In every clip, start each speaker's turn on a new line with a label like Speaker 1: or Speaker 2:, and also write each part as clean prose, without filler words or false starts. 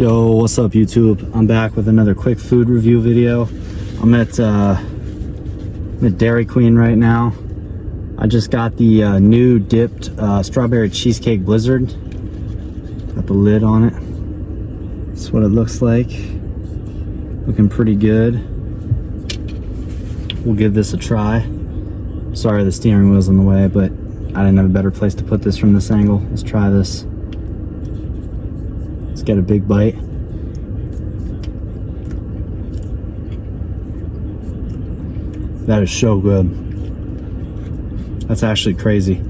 Speaker 1: Yo, what's up YouTube? I'm back with another quick food review video. I'm at Dairy Queen right now. I just got the new dipped strawberry cheesecake blizzard. Got the lid on it. That's what it looks like. Looking pretty good. We'll give this a try. Sorry the steering wheel's in the way, but I didn't have a better place to put this from this angle. Let's try this. Let's get a big bite. That is so good. That's actually crazy.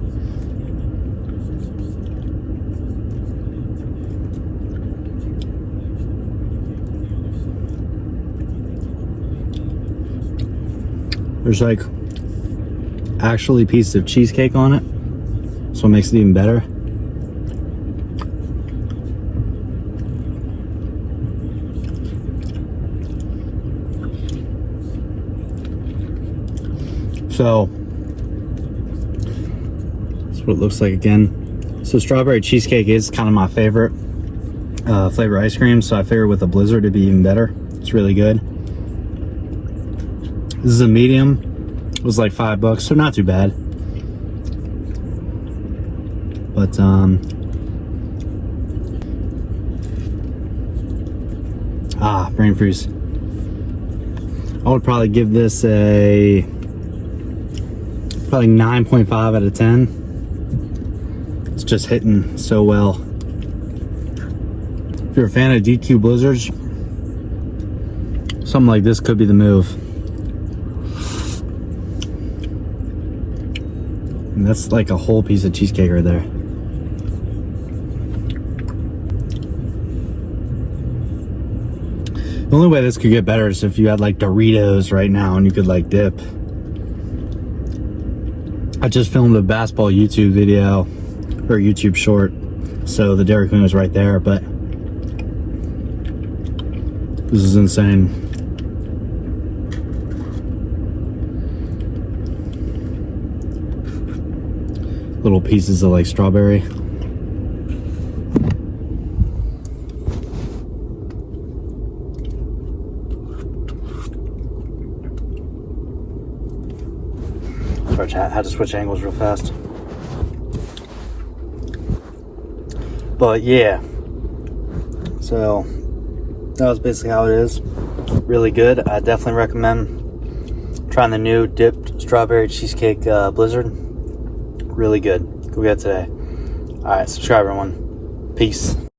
Speaker 1: There's like actually pieces of cheesecake on it, so it makes it even better. So that's what it looks like again. So strawberry cheesecake is kind of my favorite flavor ice cream, so I figured with a blizzard it'd be even better. It's really good. This is a medium. It was like $5, so not too bad. But brain freeze. I would probably give this a probably 9.5 out of 10. It's just hitting so well. If you're a fan of DQ blizzards, something like this could be the move. And that's like a whole piece of cheesecake right there. The only way this could get better is if you had like Doritos right now and you could like dip. I just filmed a basketball YouTube video, or YouTube short, so the Dairy Queen was right there, but this is insane. Little pieces of like strawberry. I had to switch angles real fast. But yeah, so that was basically how it is. Really good. I definitely recommend trying the new dipped strawberry cheesecake blizzard. Really good. Go get it today. Alright, subscribe everyone. Peace.